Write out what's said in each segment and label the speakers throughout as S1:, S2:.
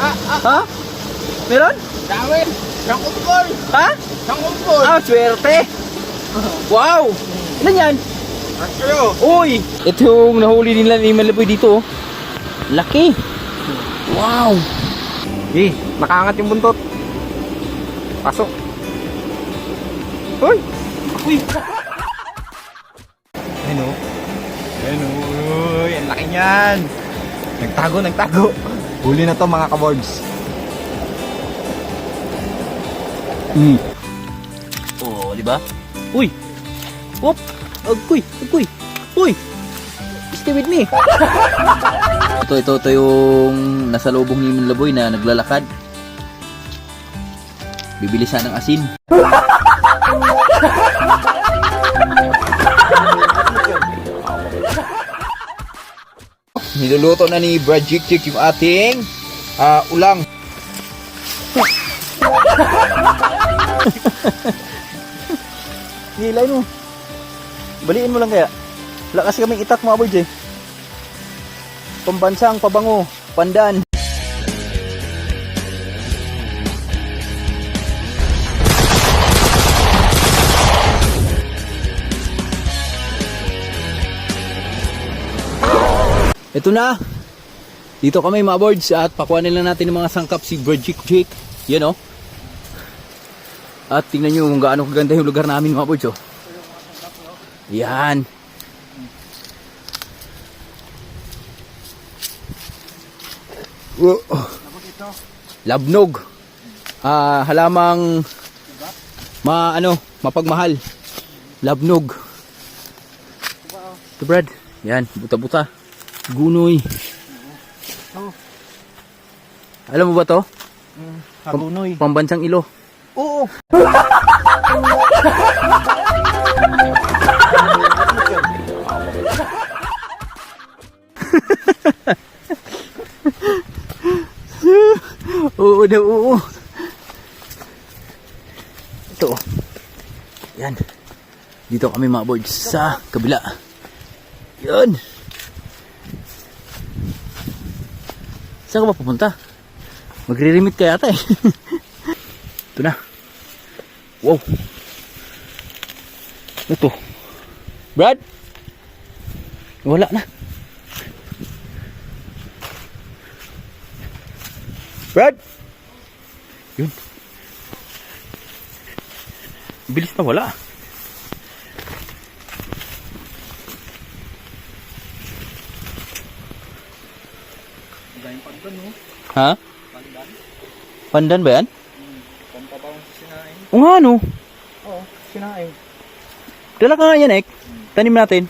S1: Ha? Meron?
S2: Dawin! Sangkumpol!
S1: Ha?
S2: Sangkumpol!
S1: Ah, swerte! Wow! Ilan yan?
S2: Asyo!
S1: Uy! Ito yung nahuli nila ni Malaboy dito. Oh. Laki! Wow!
S2: Nakaangat yung buntot. Pasok.
S1: Uy! Uy!
S2: Ayun o. Ayun o. Uy, ang laki niyan. Nagtago. Huli na to mga kabords.
S1: Oh, di ba? Uy! Whoop! Agkuy! Uy! Stay with me! ito yung nasa lubong ni Malaboy na naglalakad. Bibilisan ng asin. Niluluto na ni Brad Jik yung ating ulang. Nilay mo. Baliin mo lang kaya. Wala kasi kaming itak mga boys eh. Pambansang pabango, pandan. Ito na. Dito kami mga boards at pakuha nila natin ng mga sangkap si Brajik Jake. Yan o. At tingnan nyo kung gaano kaganda yung lugar namin mga boards o. Yan. Labnog. Halamang mapagmahal. Labnog. Ito Brad. Yan, buta-buta. Gunoy. Alam mo ba to?
S2: Hagunoy.
S1: Pambansang ilo.
S2: Oo.
S1: Oo na oo. Ito. Yan. Dito kami mga boards sa kabila. Yan. Saan ka ba pupunta? Magre-remit ka yata eh. Ito na. Wow. Ito. Brad? Wala na. Brad? Yun. Bilis na wala. Ha? Pandan ba yan?
S2: Pampabawang sa sinaing.
S1: O nga no.
S2: Oo, sinaing.
S1: Dala ka nga yan Ek. Tanim natin.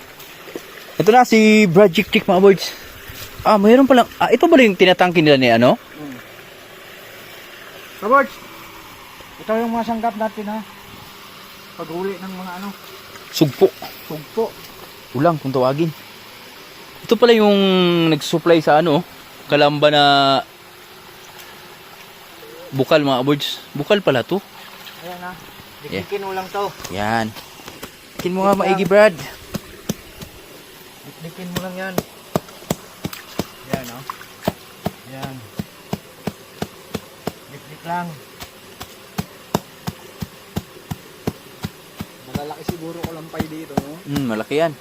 S1: Ito na si Brad Jik mga boys. Mayroon palang. Ito ba yung tinatangkin nila ni ano?
S2: Kabords, ito yung mga sanggap natin ha. Paghuli ng mga
S1: Sugpo.
S2: sugpo.
S1: Ulang kung tawagin. Ito pala yung nagsupply sa Kalamba na bukal mga boards. Bukal pala to.
S2: Ayan ha. Dikdikin mo lang to.
S1: Yan. Dikdikin mo nga maigi Brad.
S2: Dikdikin mo lang yan. Yan o. Yan. Dikdik lang. Malalaki siguro ko lampay dito no.
S1: Malaki yan.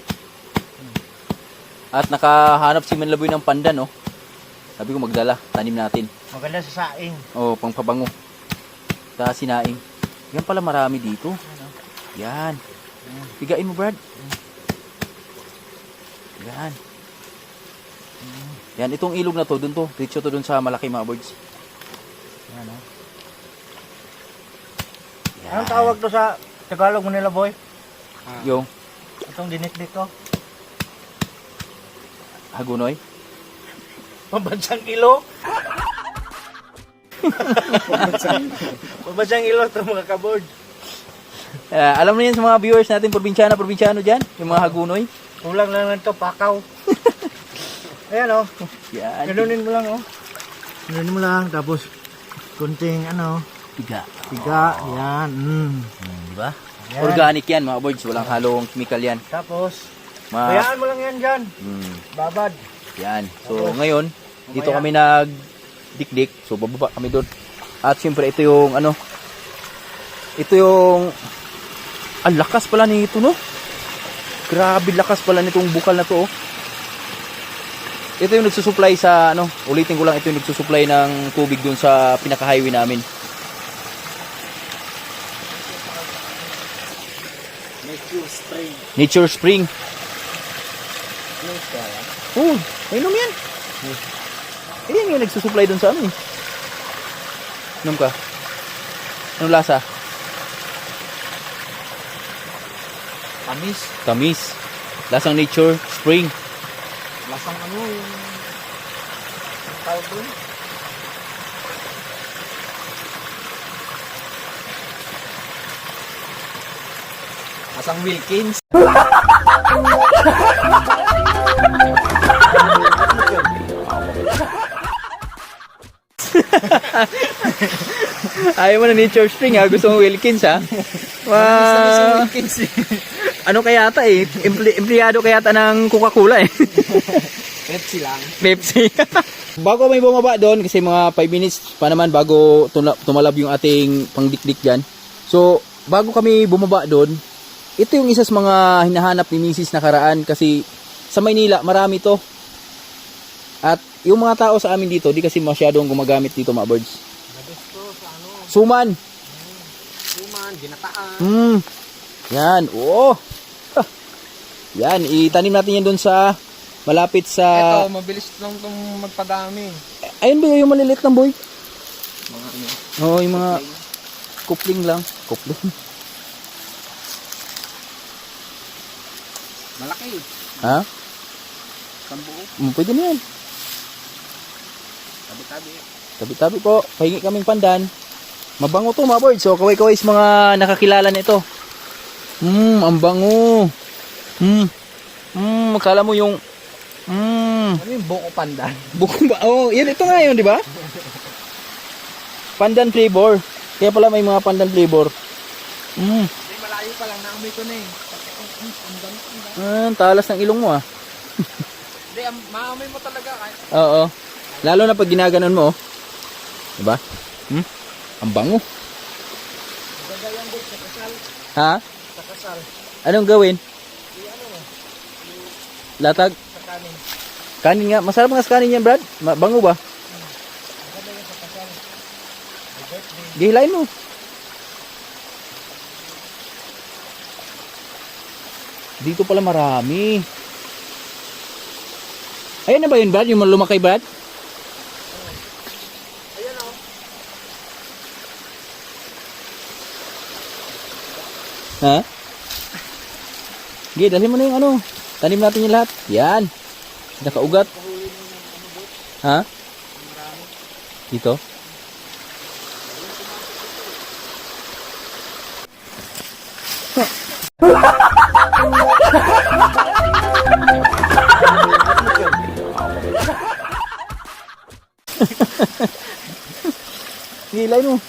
S1: At nakahanap si Manlaboy ng pandan Sabi ko magdala, tanim natin.
S2: Maganda sa saing.
S1: Pangpabango. Sa sinaing. Yan pala marami dito. Yan. Pigain mo Brad. Yan. Yan, itong ilog na to, dun to. Diretso to dun sa malaki mga birds.
S2: Yan Anong tawag to sa Tagalog mo nila boy?
S1: Yung
S2: Itong dinikdik ko.
S1: hagunoy.
S2: Pambansang ilo. Pambansang ilo ito mga kabord.
S1: Alam na yan sa mga viewers natin, probinsyano dyan, yung mga hagunoy.
S2: Kulang lang ito, pakaw. Ayan
S1: Yan.
S2: Ganunin mo lang Ganunin mo lang, tapos kunting
S1: Piga.
S2: yan.
S1: Diba?
S2: Yan.
S1: Organic yan mga birds, walang halong chemical yan.
S2: Tapos, bayaan mo lang yan dyan. Babad.
S1: Yan. So ngayon, dito kami nag dikdik. So bababa kami doon. At syempre ito yung ano, ito yung ang lakas pala nito, no? Grabe lakas pala nitong bukal na to, oh. Ito yung nagsusupply sa ano, ulitin ko lang, ito yung nagsusupply ng tubig doon sa pinaka-highway namin. Nature Spring. Oh, inom yan. Yan yung nagsusupply doon sa ano eh. Inom ka. Anong lasa?
S2: Tamis.
S1: Tamis. Lasang Nature Spring.
S2: Lasang ano yung tawag doon? Lasang Wilkins.
S1: Ayaw mo na Nature Spring ha, gusto mo Wilkins ha.
S2: Wilkins.
S1: Ano kaya ata eh, empleyado kaya ata ng Coca-Cola eh.
S2: Pepsi lang.
S1: Pepsi. Bago may bumaba doon, kasi mga 5 minutes pa naman bago tumalab yung ating pangdikdik dyan. So, bago kami bumaba doon, ito yung isa sa mga hinahanap ni Mrs. nakaraan kasi sa Maynila marami to. At yung mga tao sa amin dito, di kasi masyadong gumagamit dito mga birds.
S2: Gusto sa ano?
S1: Suman.
S2: Suman, ginataan.
S1: Yan, oo. Ah. Yan, itanim natin yan doon sa malapit sa...
S2: Ito, mabilis lang itong magpadami.
S1: Ayun ba yung malilit ng boy?
S2: Mga ano?
S1: Oo, yung mga kupling lang. Kupling.
S2: Malaki.
S1: Ha?
S2: Sambuo.
S1: Pwede na yan.
S2: Tabi-tabi.
S1: Tabi-tabi po. Pahingi kaming pandan. Mabango to mga birds. So, kaway-kaway sa mga nakakilala nito. Ang bango. Akala mo yung...
S2: Ano yung buko pandan?
S1: Buko ba? Oh, yan, ito nga yun, di ba? Pandan flavor. Kaya pala may mga pandan flavor.
S2: Hindi, malayo pa lang. Naamoy ko na eh. Pandan.
S1: Talas ng ilong mo ah.
S2: Hindi, maamoy mo talaga.
S1: Oo. Lalo na pag ginaganon mo. Oh. Diba? Ang bango.
S2: Gagayang boy sa kasal.
S1: Ha?
S2: Sa kasal.
S1: Anong gawin?
S2: Ano?
S1: Latag?
S2: Sa kanin.
S1: Kanin nga. Masarap nga sa kanin yan, Brad. Bango ba?
S2: Gagayang sa kasal. My birthday.
S1: Gihilain mo. Dito pala marami. Ayan na ba yun, Brad? Yung lumakay, Brad?
S2: Ayan o.
S1: Ha? Sige, dalhin mo na yung ano. Tanim natin yung lahat. Yan. Nakaugat. Ha? Dito? Gilay mo.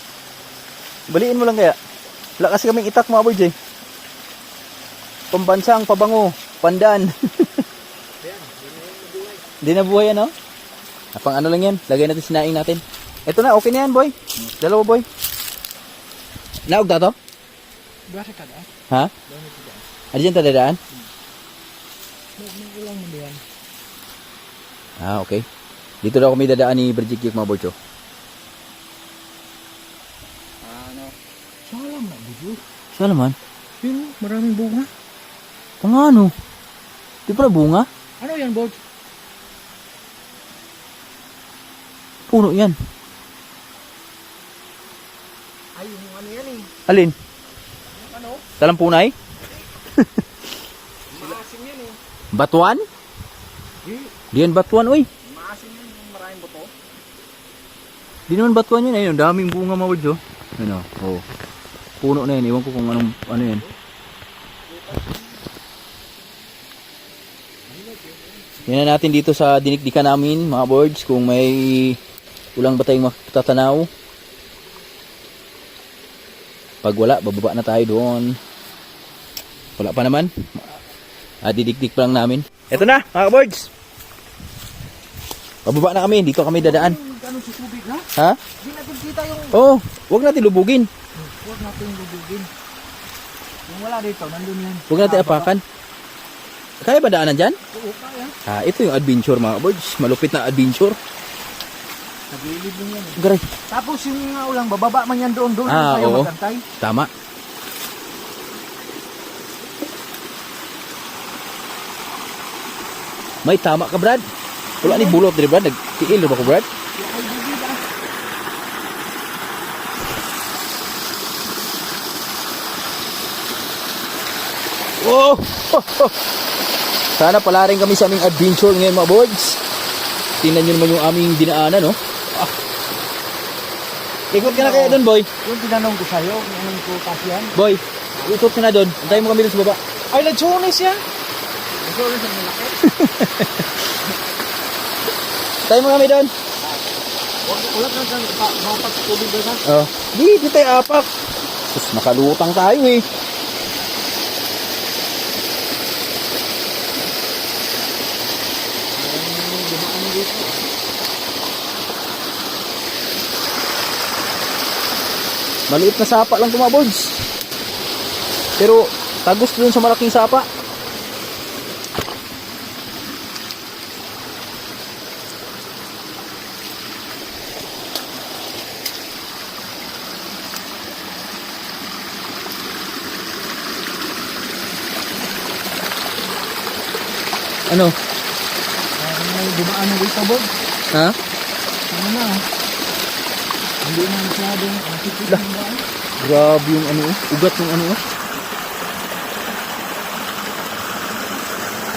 S1: Baliin mo lang kaya. Wala kasi kaming itak mga birds eh. Pambansang pabango. Pandan. Hindi na buhay ano? Pang ano lang yan. Lagay natin sinaing natin. Ito na. Okay na yan boy. Dalawa boy. Naog na to?
S2: Bari ka da?
S1: Ha? Ano dyan tadadaan?
S2: May mo diyan.
S1: Ah, okay. Dito daw kami dadaan ni Bridget mga birds oh.
S2: Ano? Salam na dito.
S1: Siya naman.
S2: Pero maraming bunga.
S1: Pangano? Di pala bunga?
S2: Ano yan, Bob?
S1: Puno yan.
S2: Ay, yung ano yan eh.
S1: Alin?
S2: Yung ano?
S1: Talampunay?
S2: Maasim yan eh.
S1: Batuan? Di yan batuan, uy.
S2: Maasim yan yung maraming buto.
S1: Di naman batuan yun. Ayun, daming bunga mga birds oh. Ano? Oh. Puno na yan. Iwan ko kung anong ano yan. Yan na natin dito sa dinikdikan namin mga birds kung may ulang ba tayong matatanaw. Pag wala, bababa na tayo doon. Wala pa naman. Didikdik pa lang namin. Ito na mga birds. Bababa na kami. Dito kami dadaan.
S2: ano sa tubig, ha?
S1: Ha?
S2: Hindi natin kita yung...
S1: Oo, wag natin lubugin.
S2: Huwag natin lubugin. Yung wala dito, nandun yan.
S1: Huwag natin apakan. Kaya ba daanan dyan?
S2: Oo, kaya.
S1: Ito yung adventure mga boys. Malupit na adventure.
S2: Nagilid lang yan.
S1: Garay.
S2: Tapos yung ulang, bababa man yan doon. Doon tayo
S1: Oo.
S2: magantay.
S1: Tama. May tama ka, Brad. Wala ni bulot din, Brad. Nagtiil ba ko, Brad? Oh! Sana pala rin kami sa aming adventure ngayon, mga boys. Tingnan nyo naman yung aming dinaanan, no? Ah. Ikot ka na kaya doon, boy.
S2: Yung tinanong ko sa'yo, kung anong ko kasyan.
S1: Boy, ikot ka na doon. Antayin mo kami doon sa baba.
S2: Ay, nagsunis yan. Nagsunis ang malaki.
S1: Antayin mo kami doon.
S2: Ulat na saan, mapak tubig doon ha?
S1: Oh. Di tayo apak. Sus, nakalutang tayo eh. Maliit na sapa lang ito mga boys. Pero tagos dun sa malaking sapa. Ano?
S2: May dumaan ng isa, Bob.
S1: Ha?
S2: Ano na? Hindi na masyadong nakikita ng daan.
S1: Grabe yung ano, ugat ng ano.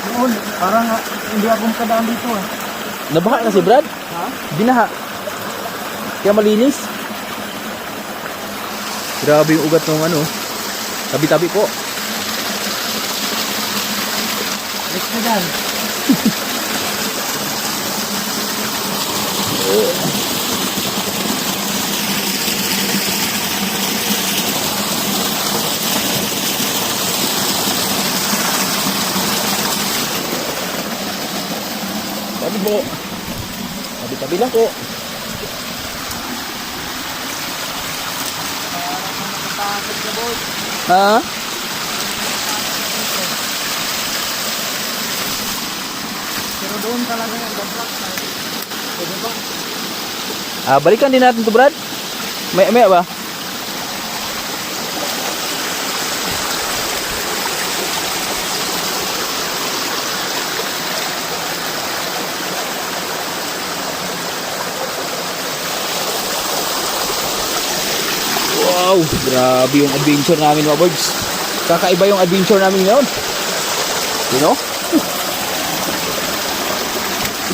S2: Noon, parang hindi akong kadaan dito ah.
S1: Nabaha kasi, Brad.
S2: Ha?
S1: Binaha. Kaya malinis. Grabe yung ugat ng ano. Tabi-tabi po.
S2: Next na dyan.
S1: Tabi po. Tabi-tabi lang po.
S2: Takot ka, Bob.
S1: Ha?
S2: Pero doon talaga yung babak na. Pwede ba?
S1: Balikan din natin to, Brad. May ba? Wow, grabe yung adventure namin mga boys. Kakaiba yung adventure namin ngayon. You know?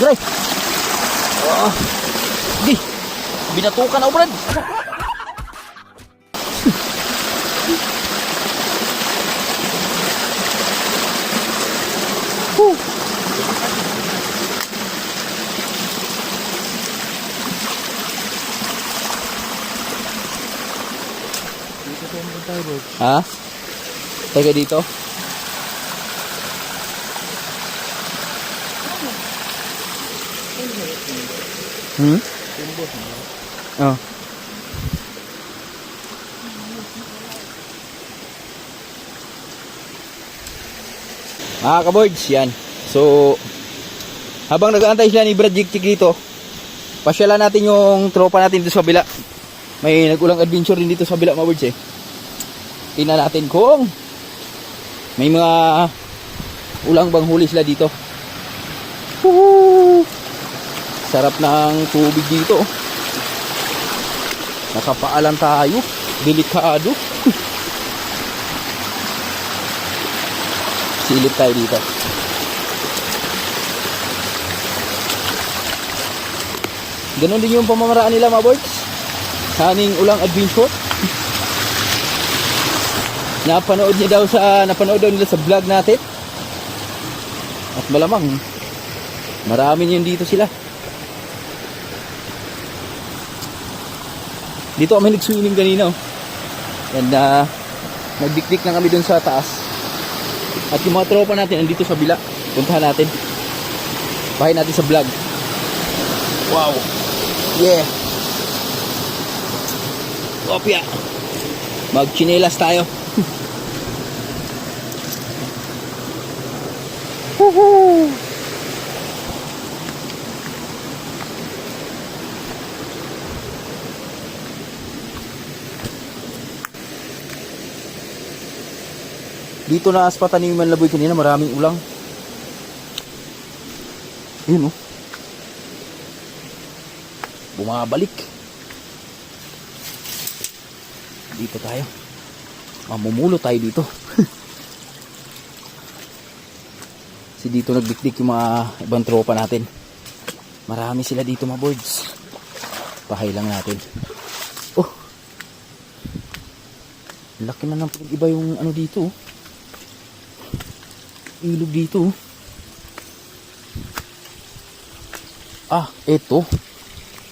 S1: Gray. Di. Binatukan ako, Brad. Whew.
S2: Dito tayo magantay, Bob.
S1: Ha? Tayo ka dito? Hmm? Oh. Mga kaboys, yan. So, habang nag-aantay sila ni Brad Jiktik dito, pasyalan natin yung tropa natin dito sa kabila. May nag-ulang adventure din dito sa kabila mga boys eh. Tingnan natin kung may mga ulang bang huli sila dito. Woohoo! Sarap ng tubig dito. Nakapaalam tayo. Delikado. Silip tayo dito. Ganon din yung pamamaraan nila mga boys. Sa aming ulang adventure. Napanood daw nila sa vlog natin. At malamang marami yun dito sila. Dito kami nag-swimming kanina. And nagdikdik na kami dun sa taas. At yung mga tropa natin andito sa bila. Puntahan natin. Bahay natin sa vlog. Wow. Yeah. Kopya. Magchinelas tayo. Woohoo! Dito na sa pataniman laboy kanina, maraming ulang. Yun oh. Bumabalik. Dito tayo. Mamumulo tayo dito. Kasi dito nagdikdik yung mga ibang tropa natin. Marami sila dito mga birds. Pahay lang natin. Oh. Laki na ng iba yung ano dito oh. Ilog dito. Ah, eto.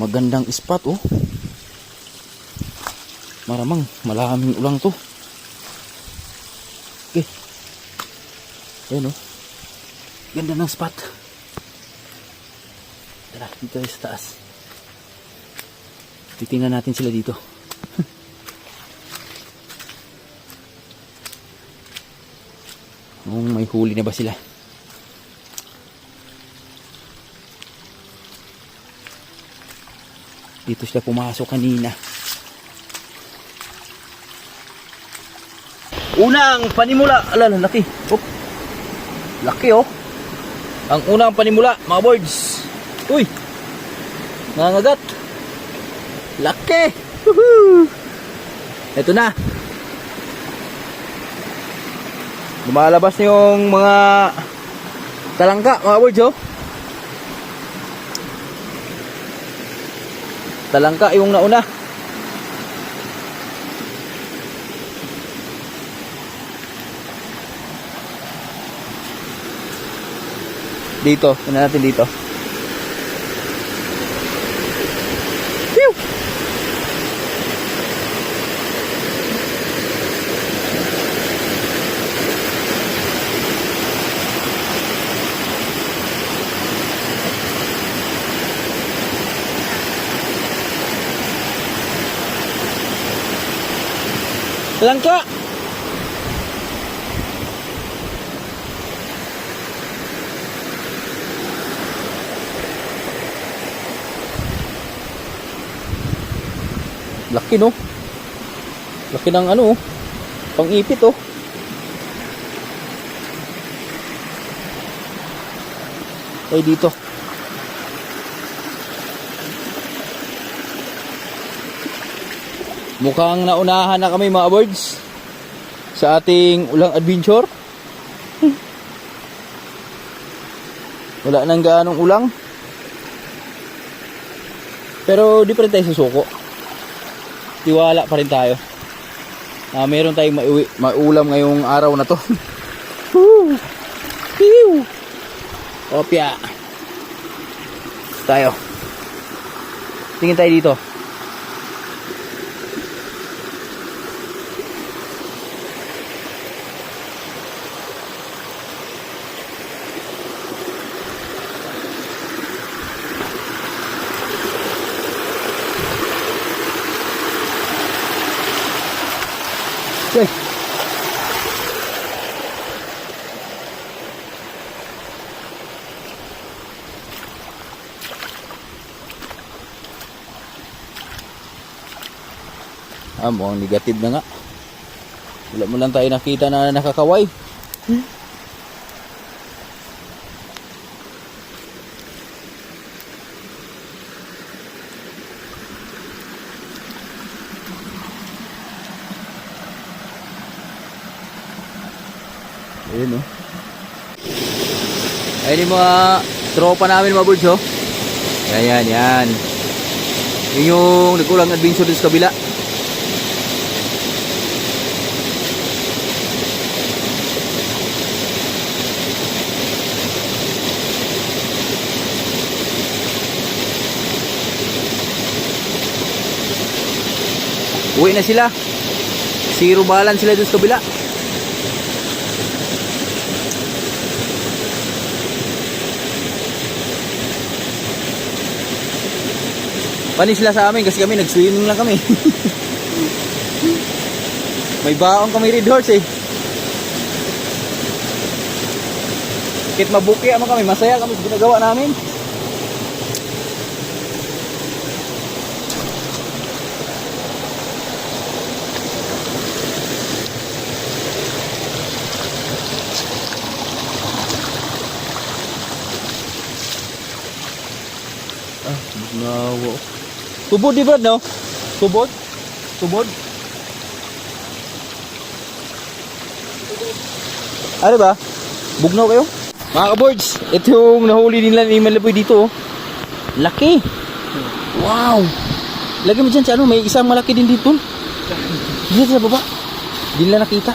S1: Magandang spot oh. Maramang maraming ulang to. Okay. Ayan oh. Ganda ng spot. Tara, dito tayo sa taas. Titingnan natin sila dito. May huli na ba sila? Dito sila pumasok kanina. Unang panimula. Ala, laki. Oh. Laki oh. Ang unang panimula, mga birds. Uy. Nangangagat. Laki. Woohoo. Ito na. Lumalabas na yung mga talangka, mga birds oh. Talangka yung nauna. Dito, tingnan natin dito. Phew! Langka. Laki no. Laki ng ano oh. Pang-ipit oh. Ay dito. Mukhang naunahan na kami mga birds sa ating ulang adventure. Wala nang gaanong ulang. Pero di pa rin tayo susuko. Tiwala pa rin tayo. Meron tayong maulam ngayong araw na to. Opya. Tayo. Tingin tayo dito. Okay. Mukhang negative na nga. Wala mo lang tayo nakita na nakakaway. Ayun oh. Ayun yung mga tropa namin mga birds oh. Yan. Yun yung nag-ulang adventure dun sa kabila. Uwi na sila. Zero balance sila dun sa kabila. Panis sila sa amin kasi kami nag-swimming lang kami. May baong kami Red Horse eh. Kahit mabuki mo kami, masaya kami sa ginagawa namin. Nawo. Tubod di Brad, no? Tubod? Tubod? Ano ba? Bugnaw kayo? Mga ka-boards, ito yung nahuli nila ni Malaboy dito. Oh. Laki! Wow! Lagyan mo dyan sa ano, may isang malaki din dito. Dito sa baba. Di nila nakita.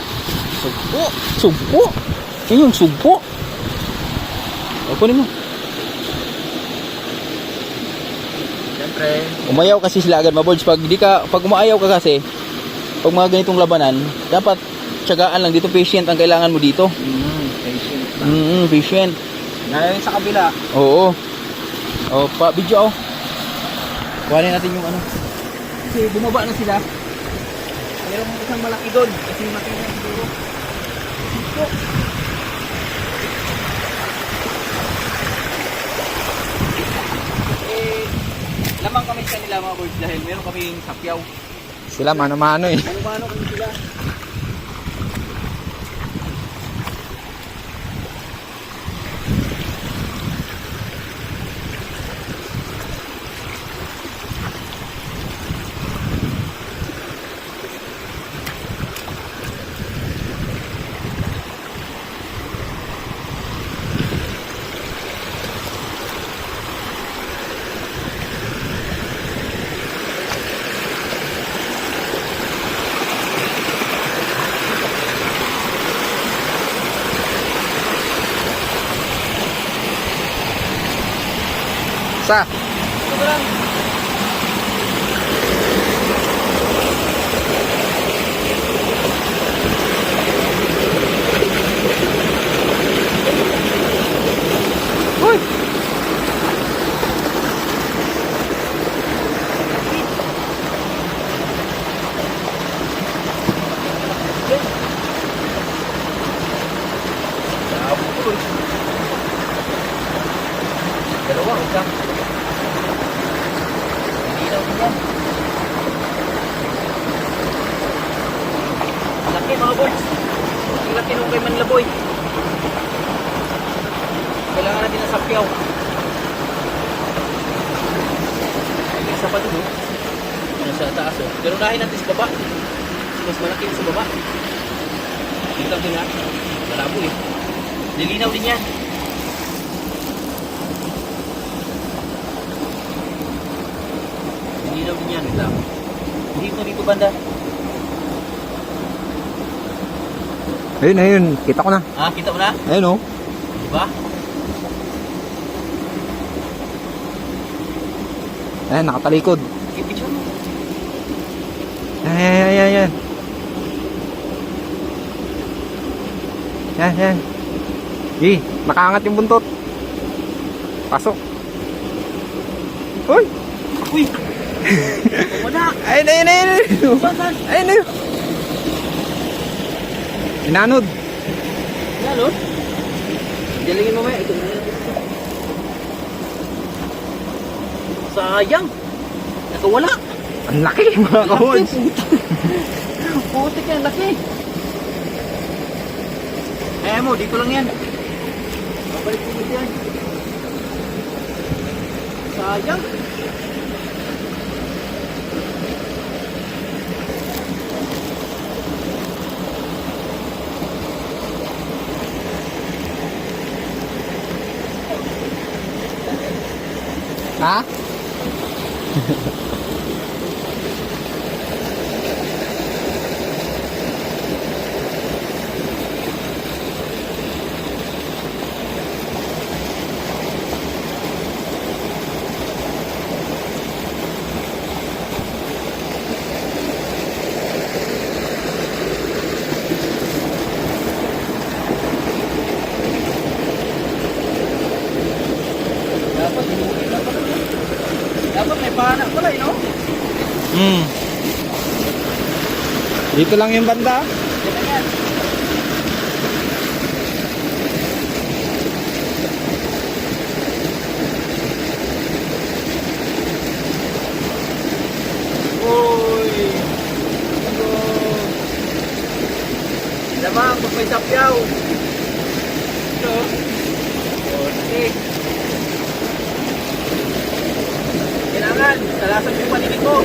S1: Sugpo! Sugpo! Yan yung sugpo. O, kunin mo. Umayaw kasi sila agad mga boards. Pag umaayaw ka kasi, pag mga ganitong labanan, dapat tiyagaan lang dito. Patient ang kailangan mo dito.
S2: Patient.
S1: Patient.
S2: Ngayon sa kabila.
S1: Oo. O, video. Kuhanin natin yung ano. Kasi bumaba na sila. Mayroong isang malaki doon. Kasi malaki na siguro. Lamang kami sa nila mga boys dahil meron kaming sapyaw.
S2: Sila mano-mano eh.
S1: Mano-mano kami sila.
S2: Sa?
S1: Hoy! Dalawa, isa. Hindi daw yan. Laki mga boys. Ang laki nung kay Manlaboy. Kailangan natin ng sapyaw. May isa pa doon. Ano sa taas oh. Pero unahin natin sa baba. Mas malaki sa baba. Dito din nga. Malabo eh. Nilinaw din yan. Nilinaw din yan. Wait lang. Dito banda.
S2: Ayun. Kita ko na.
S1: Ah, kita mo na?
S2: Ayun oh.
S1: Diba?
S2: Ayan, nakatalikod.
S1: I-picture mo.
S2: Ayan. Yan. Nakaangat yung buntot. Pasok. Uy!
S1: Uy! Wala!
S2: Ayun.
S1: Saan?
S2: Ayun. Inanod.
S1: Yan o. Dalingin mo may. Ito na yan. Sayang! Nakawala!
S2: Ang laki mga kahods.
S1: Putik yan, laki! Eh mo, dito lang yan. Babalik mo yan. Sayang!
S2: Ha?
S1: Dapat may pana pala, no?
S2: Dito lang yung banda.
S1: Uy! Lamang, kung may sapyaw. Ito. Okay. Kailangan, talasan yung paningin ko.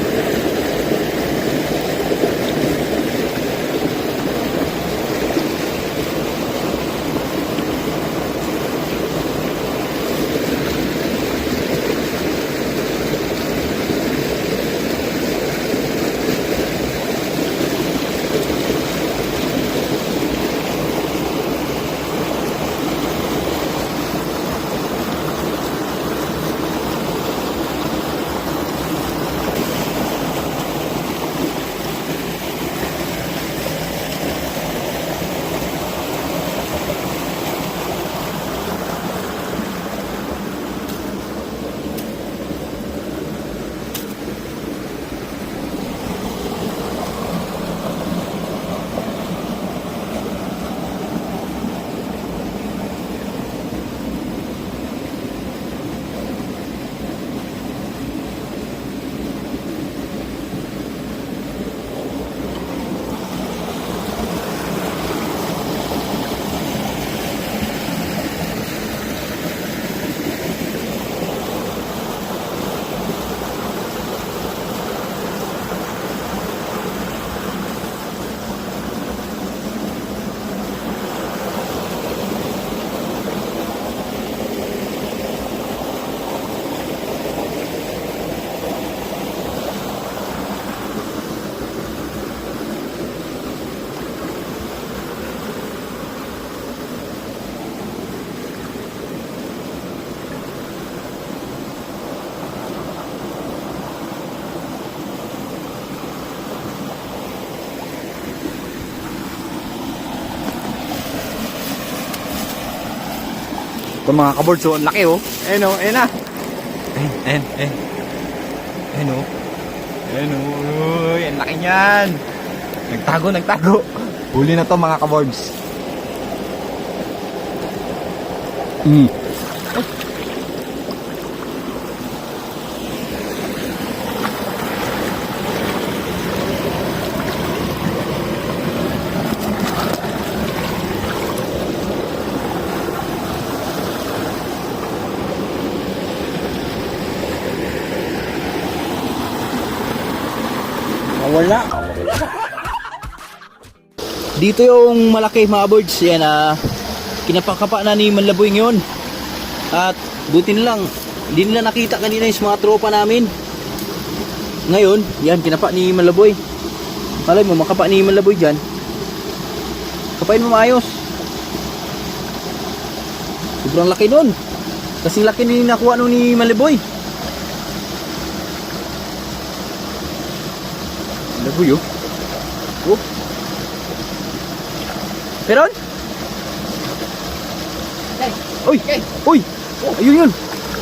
S2: Ito mga kaboard, so ang laki oh. Ayan oh, ayan na. Ayan. Ayan oh. Ayan oh. Uy, ang laki niyan. Nagtago. Huli na to mga kaboards.
S1: Wala. Dito yung malaki mga birds. Yan kinapakapa na ni Manlaboy ngayon. At buti na lang, hindi nila nakita kanina yung mga tropa namin. Ngayon, yan, kinapa ni Manlaboy. Malay mo, makapa ni Manlaboy dyan. Kapain mo maayos. Sobrang laki nun. Kasing laki ni nakuha nun ni Manlaboy. Manlaboy oh. Oh. Peron? Uy! Uy! Ayun yun!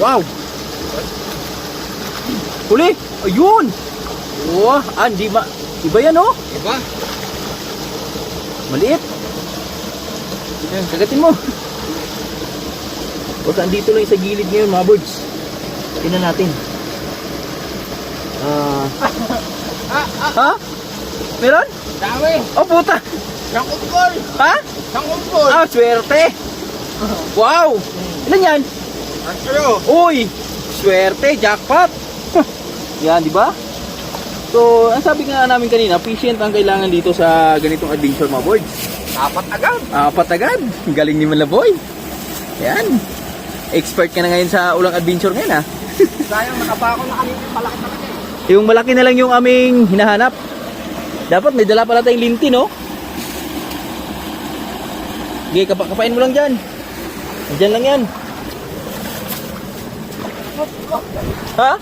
S1: Wow! Huli! Ayun! Wah! Di ba? Iba yan oh!
S2: Iba?
S1: Maliit! Kagatin mo! Baka andito lang sa gilid ngayon mga birds. Tingnan natin. Ha? Meron?
S2: Dami!
S1: Oh puta!
S2: Sangkumpol!
S1: Ha?
S2: Sangkumpol!
S1: Swerte! Wow! Ilan yan?
S2: Asyo!
S1: Uy! Swerte! Jackpot! Yan, di ba? So, ang sabi nga namin kanina, patient ang kailangan dito sa ganitong adventure mga boards.
S2: 4 agad!
S1: 4 agad! Galing ni Manlaboy. Yan. Expert ka na ngayon sa ulang adventure ngayon ha.
S2: Sayang, nakapako na kanina yung palaki talaga eh.
S1: Yung malaki na lang yung aming hinahanap. Dapat may dala pala tayong linti, no? Okay, kapain mo lang dyan. Dyan lang yan. Ha?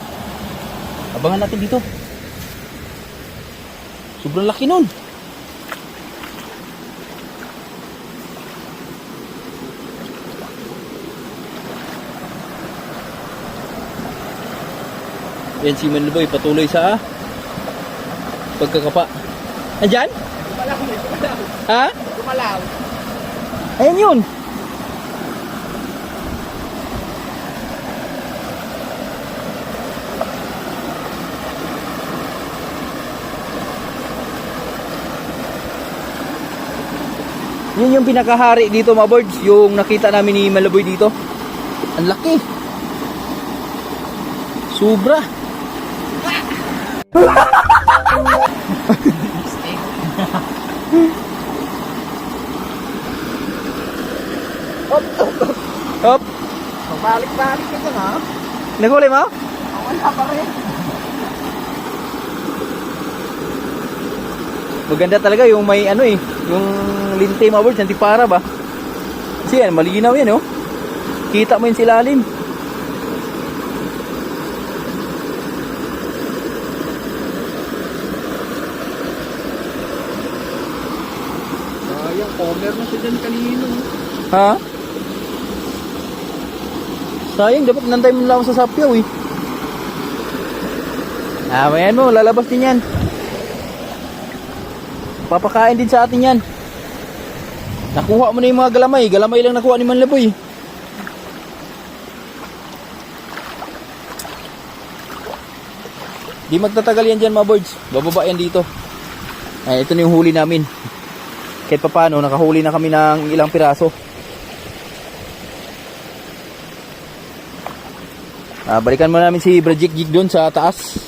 S1: Abangan natin dito. Sobrang laki nun. Yan si Manlaboy patuloy sa pagkakapa. Andyan?
S2: Gumalaw, gumalaw.
S1: Ha?
S2: Gumalaw.
S1: Ayan yun. Yun yung pinakahari dito mga birds, yung nakita namin ni Malaboy dito. Ang laki. Sobra. Hop.
S2: Balik-balik ka dyan, ha?
S1: Naguli mo?
S2: Wala pa rin.
S1: Maganda talaga yung may ano yung linte mga birds, antipara ba? Kasi yan, malinaw yan oh. Kita mo yung silalim.
S2: Sayang, corner na siya dyan kanino.
S1: Ha? Sayang, dapat nantay mo lang sa sapyaw eh. Mayan mo, lalabas din yan. Papakain din sa atin yan. Nakuha mo na yung mga galamay. Galamay lang nakuha ni Manlaboy. Di magtatagal yan dyan mga birds. Bababa yan dito. Ay, ito na yung huli namin. Kahit pa paano, nakahuli na kami ng ilang piraso. Balikan mo namin si Brajik Jig doon sa taas.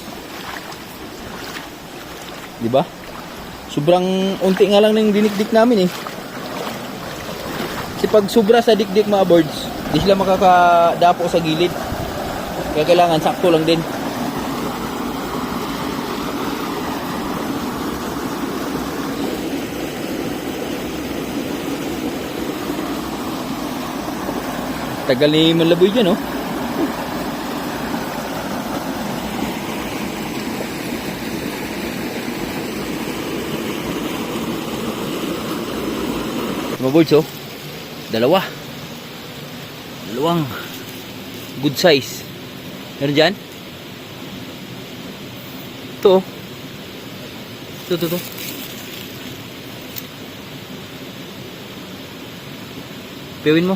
S1: Diba? Sobrang unti nga lang ng dinikdik namin eh. Kasi pag sobra sa dikdik mga birds, di sila makakadapo sa gilid. Kaya kailangan sakto lang din. Tagal ni Malaboy dyan oh. Mga birds oh. Dalawang good size. Meron dyan? Ito oh. Ito. Piwin mo.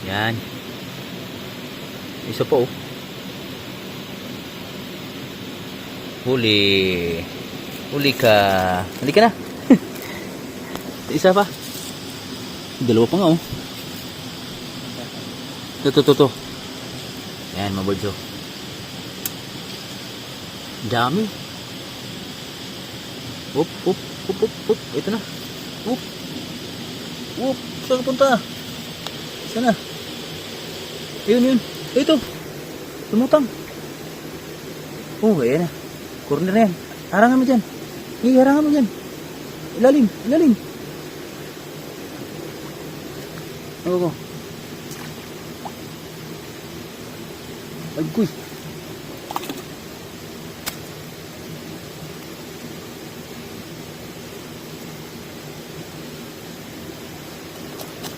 S1: Yan. Isa pa oh. Huli ka. Huli ka na. Isa pa. Dalawa pa nga oh. Ito. Yan mga birds oh. Dami. Up. Ito na. Up. Saan ka punta? Sana. Yun. Ito. Lumutang. Oh, ayan na. Corner na yan. Harangan mo dyan. Harangan mo dyan. Ilalim. Ako. Agkoy.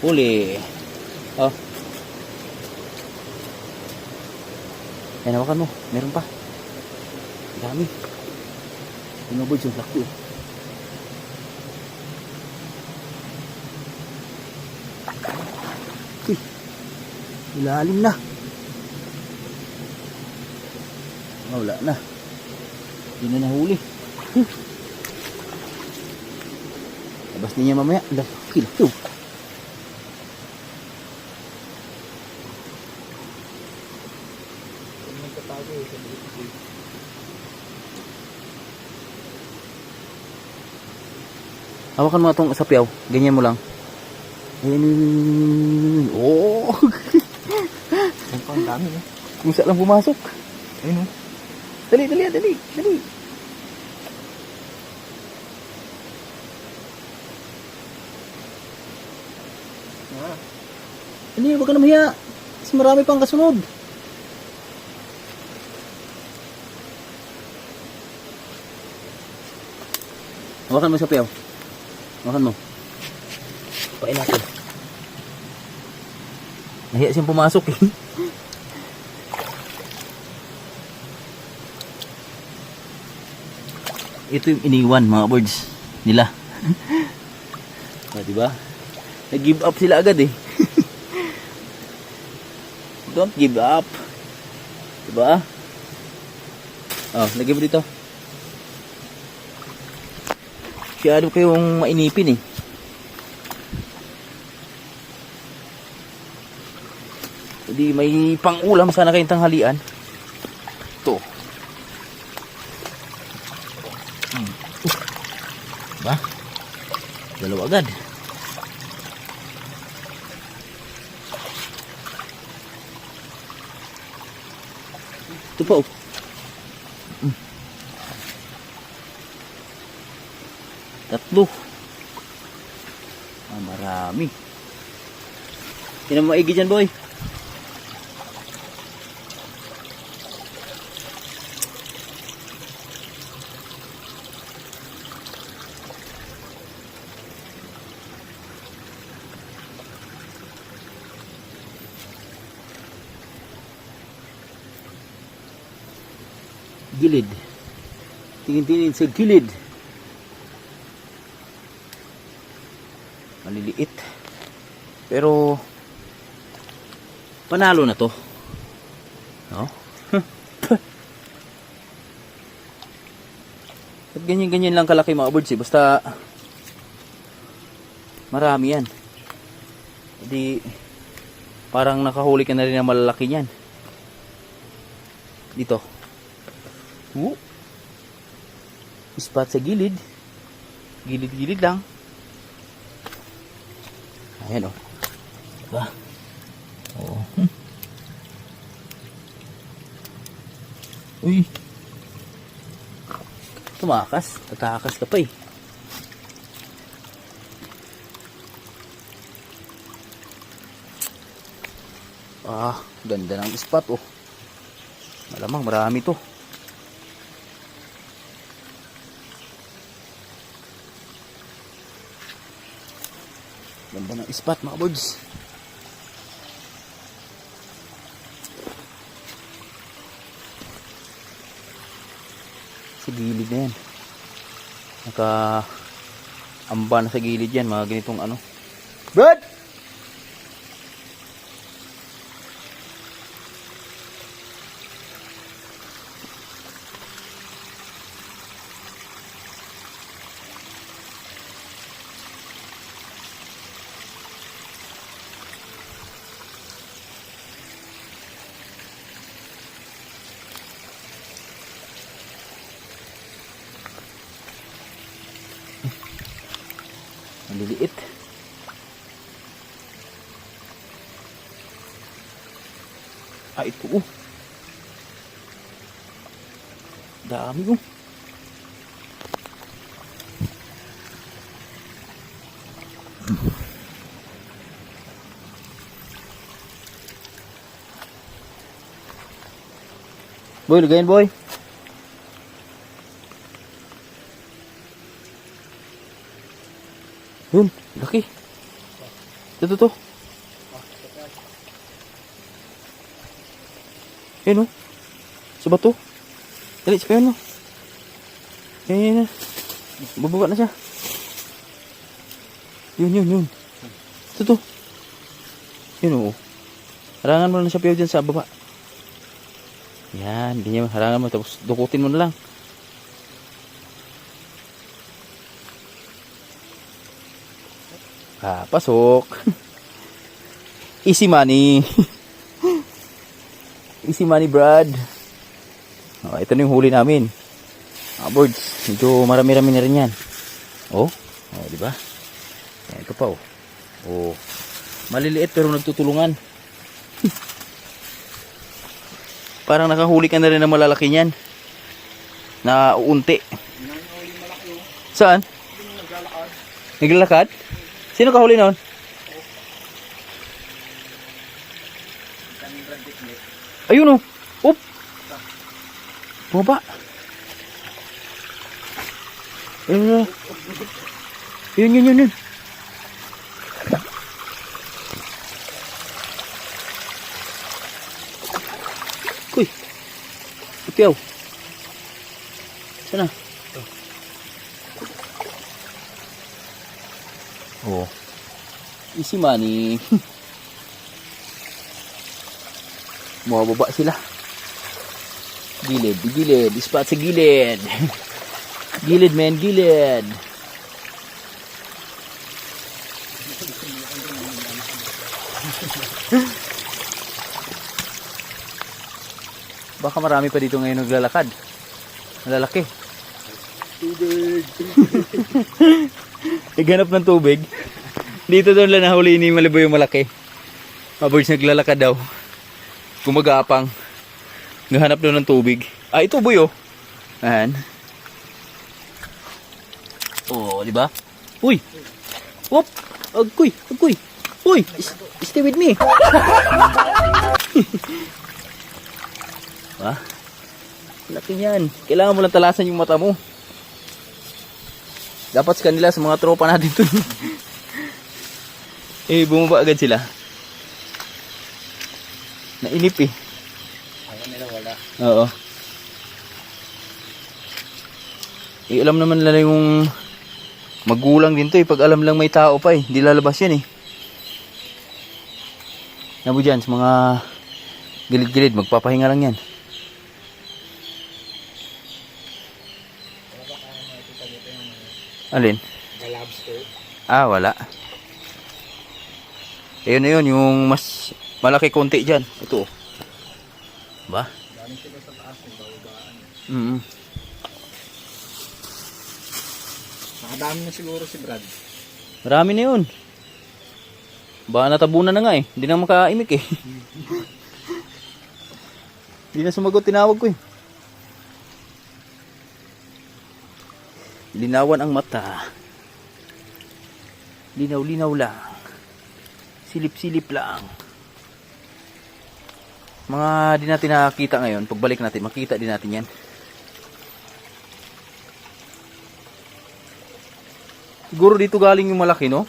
S1: Huli. Oh. Yan, hawakan mo. Meron pa. Dami. Yung birds yung laki. Uy. Ilalim na. Wala na. Hindi na nahuli. Labas niya mamaya. Laki. Hawakan mo itong sapyaw. Ganyan mo lang. Ayan. Oh!
S2: Ang dami eh.
S1: Kung saan lang pumasok.
S2: Ayun oh.
S1: Dali. Hindi, wag ka na mahiya. Mas marami pang kasunod. Hawakan mo sapyaw. Hawakan mo. Pain natin. Nahiya siyang pumasok eh. ito yung iniwan mga birds nila. Diba? Nag-give up sila agad eh. Don't give up. Diba? Oh, lagyan mo dito. Masyado kayong mainipin eh. Hindi may pang-ulam sana kayong tanghalian. Ito. Diba? Dalawa agad. Ito pa oh. Tatlo. Marami. Tinan mo maigi dyan, boy. Gilid. Tingin-tingin sa gilid. Maliliit. Pero panalo na to. No? At ganyan-ganyan lang kalaki mga birds eh. Basta marami yan. Hindi parang nakahuli ka na rin ng malalaki yan. Dito. Spot sa gilid. Gilid-gilid lang. Ayan o. Diba? Oo. Uy. Tumakas. Tatakas ka pa eh. Ganda ng spot oh. Malamang marami to. Ganda ng spot mga birds. Sa gilid na yan. Naka-amba na sa gilid yan. Mga ganitong ano. Brad! Maliliit. Ito oh. Dami oh. Boy, lagayin boy. Yun, laki. Ito. Yun o. Sa bato. Dali, sa kayo no. Yan. Bababa na siya. Yun. Ito. Yun o. Harangan mo na siya piyaw dyan sa baba. Yan, ganyan. Harangan mo. Tapos dukutin mo na lang. Pasok. Easy money. Easy money, Brad. Ito na yung huli namin. Birds. Medyo marami-rami na rin yan. Di ba? Ito pa oh. Maliliit pero nagtutulungan. Parang nakahuli ka na rin ng malalaki niyan. Na uunti. Saan? Naglalakad? Sino kahuli noon? Ayun oh. Oop. Bumaba. Yun. Kuy. Ipiyaw. Sana? Oh. Easy money. Mababa sila. Gilid, gilid. Spot sa gilid. Gilid, man, gilid. Baka marami pa dito ngayon naglalakad. Malalaki.
S2: Tubig.
S1: Naghanap ng tubig. Dito doon lang nahuli ni Maliboy yung malaki. Mga birds naglalakad daw. Gumagapang. Naghanap daw ng tubig. Ah, ito boy oh. Ayan. Oh, di ba? Uy. Whoop. Agkoy, agkoy. Uy, stay with me. Ah. Laki niyan. Kailangan mo lang talasan yung mata mo. Dapat sa kanila, sa mga tropa natin to. Eh, bumaba agad sila. Nainip eh.
S2: Ayaw nila wala.
S1: Oo. Eh, alam naman nila yung magulang din to eh. Pag alam lang may tao pa eh. Hindi lalabas yan eh. Nabo dyan, sa mga gilid-gilid, magpapahinga lang yan. Alin?
S2: Lobster.
S1: Ah, wala. Ayun na yun, yung mas malaki konti dyan. Ito. Ba?
S2: Galing sila sa taas ng bababaan. Nakadami na siguro si Brad.
S1: Marami na yun. Baka natabunan na nga eh. Hindi na makaimik eh. Hindi na sumagot, tinawag ko eh. Linawan ang mata. Linaw-linaw lang. Silip-silip lang. Mga di natin nakakita ngayon. Pagbalik natin, makita din natin yan. Siguro dito galing yung malaki, no?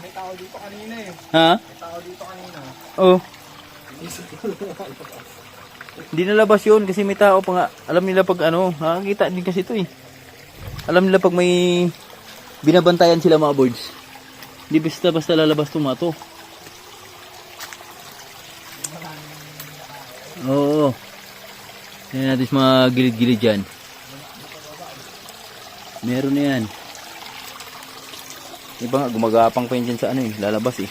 S2: May tao dito kanina eh.
S1: Ha?
S2: May tao dito kanina.
S1: Oh. Hindi nalabas yun kasi may tao pa nga. Alam nila pag ano, nakakita din kasi ito eh. Alam nila pag may binabantayan sila mga birds. Hindi basta-basta lalabas tumato. Oo. Yan natin sa mga gilid-gilid dyan. Meron na yan. Iba nga, gumagapang pa yun dyan sa ano eh, lalabas eh.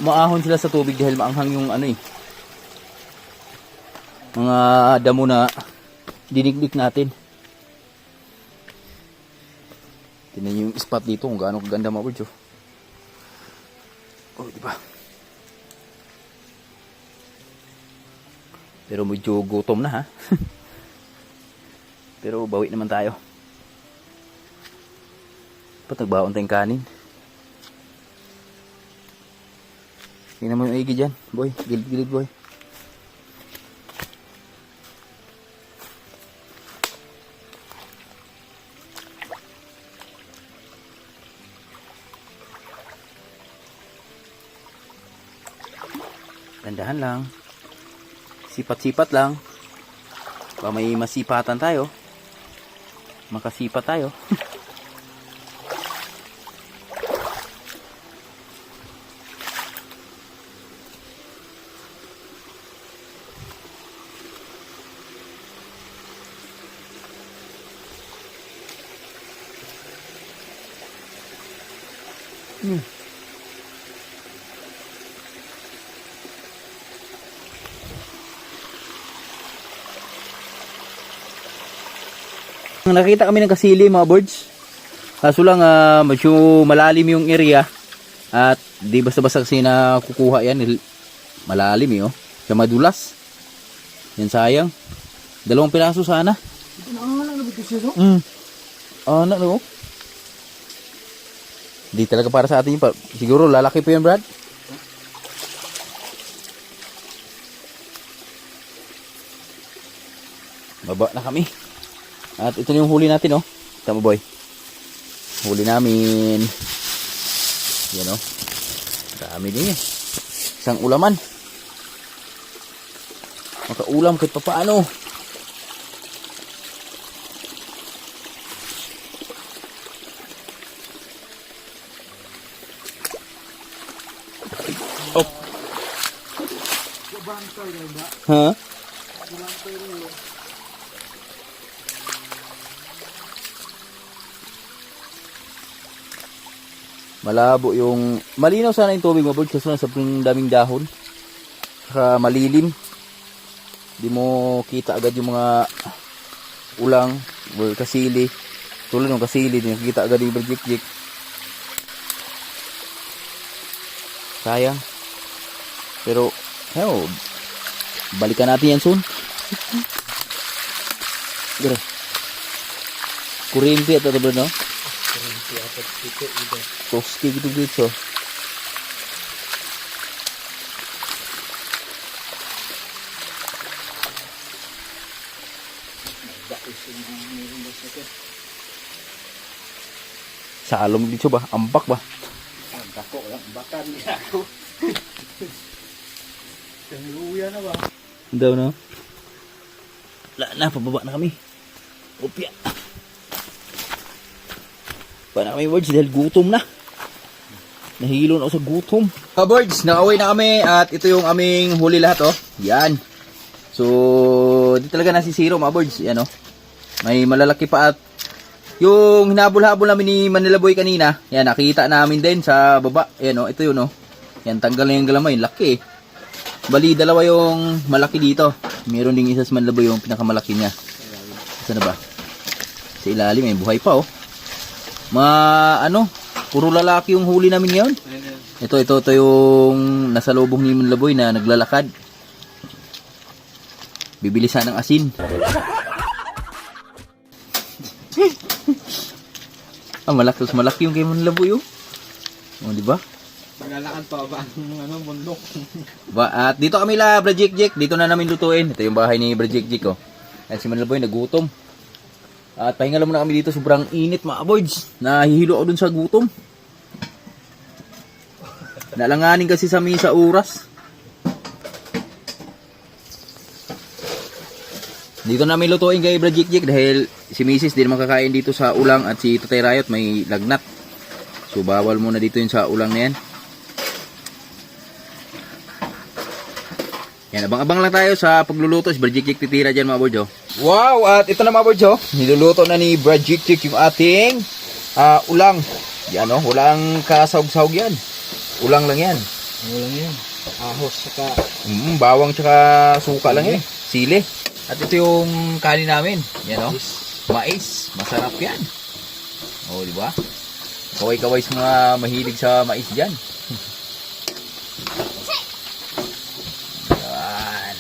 S1: Maahon sila sa tubig dahil maanghang yung ano eh. Mga damo na dinikdik natin. Tingnan yung spot dito kung gaano kaganda mga birds oh. Oh, di ba? Pero medyo gutom na ha. Pero bawi naman tayo. Ba't nagbaon tayong kanin? Tingnan mo yung igi dyan, boy. Gilid-gilid, boy. Dandahan lang. Sipat-sipat lang. Baka may masipatan tayo. Makasipat tayo. Nakita kami ng kasili mga birds. Kaso lang medyo malalim yung area. At di basta-basta kasi na kukuha yan. Malalim eh oh. Kaya madulas. Yan sayang. 2 piraso sana.
S2: Ito na nga lang nabito siya no?
S1: Anak no? Di talaga para sa atin yun. Siguro lalaki pa yun Brad. Baba na kami. At ito na yung huli natin, oh. Tama, boy. Huli namin. Yan, oh. Dami din, eh. Isang ulaman. Makaulam kahit papaano. Oh. Ha? Malabo yung... Malinaw sana yung tubig, mabuds, kaso na sobrang daming dahon. Saka malilim. Di mo kita agad yung mga ulang or kasili. Tulad ng kasili, di nakikita agad yung berjik-jik. Sayang. Pero, balikan natin yan soon. Gara. Kuryente at ito ba, no? Toski gitu gitu. Salom dito ba? Ampak ba?
S2: Dako lang, bakan niya ako. Luya na ba?
S1: Daw no? Na, pababa na kami. Upya. Pa na kami, birds, dahil gutom na. Nahilo na ako sa gutom. Birds, nakaway na kami at ito yung aming huli lahat, oh. Yan. So, di talaga nasisiro, mga birds. Yan, oh. May malalaki pa at yung hinabol-habol namin ni Manila Boy kanina, yan, nakita namin din sa baba. Yan, oh, ito yun, oh. Yan, tanggal na yung galamay. Laki, eh. Bali, dalawa yung malaki dito. Meron ding isa sa Manila Boy yung pinakamalaki niya. Saan na ba? Sa ilalim, may buhay pa, oh. Puro lalaki yung huli namin ngayon. Ito yung nasa lubong ni Manila Boy na naglalakad. Bibilisan ng asin. Malaki yung kay Manila Boy, oh. Oh, di ba?
S2: Maglalakad pa ba ang bundok?
S1: At dito kami la, Brajik-Jik. Dito na namin lutuin. Ito yung bahay ni Brajik-Jik, oh. At si Manila Boy nagutom. At pahinga lang muna kami dito. Sobrang init, mga boys. Nahihilo ako dun sa gutom. Nalanganin kasi sa oras. Dito namin lutuin kay Brajik-Jik dahil si Mrs. din makakain dito sa ulang at si Tatay Riot may lagnat. So bawal muna dito yun sa ulang na yan. Yan, abang-abang lang tayo sa pagluluto. Si Brajik-Jik titira dyan, mga boys, oh. Wow! At ito na, mga boys, oh. Niluluto na ni Brajik-Jik yung ating ulang. Yan, oh. Walang kasahog-sahog yan. Ulang lang yan.
S2: Ulang yan. Ahos, saka...
S1: bawang tsaka suka lang yan. Sili. At ito yung kanin namin. Yan, oh. Mais. Masarap yan. Oh, di ba? Kaway-kaway sa mga mahilig sa mais dyan. Yan.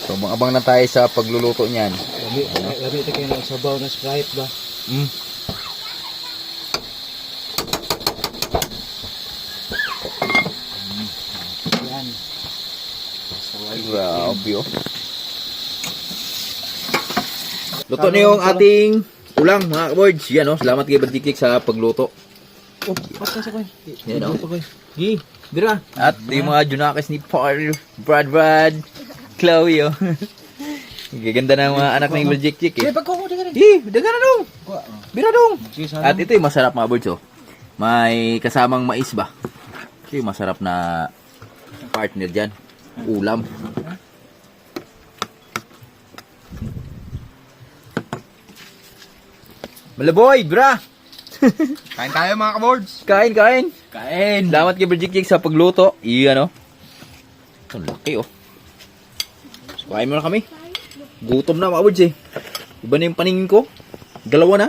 S1: So, abang na tayo sa pagluluto niyan.
S2: Lami ito kayo ng sabaw na Sprite ba? Yan.
S1: Grabe, oh. Luto na yung ating ulang, mga kaboards. Yan, oh. Salamat kay Brajik-Jik sa pagluto.
S2: Oh, patay sa koy.
S1: Yan, oh. Gi, bira. At yung mga junakis ni Paul, Brad, Chloe, oh. Gaganda ng mga anak ng Brajik-Jik, eh. Daga na dong. Bira dong. At ito yung masarap, mga boards, oh. May kasamang mais ba? Ito yung masarap na partner dyan. Ulam. Malaboy, bra!
S2: Kain tayo, mga kaboards.
S1: Kain.
S2: Kain.
S1: Salamat kay Brajik-Jik sa pagluto. Iyan, oh. Ito, laki, oh. So, kain mo na kami. Gutom na, mga boards, eh. Iba na yung paningin ko. Galawa na.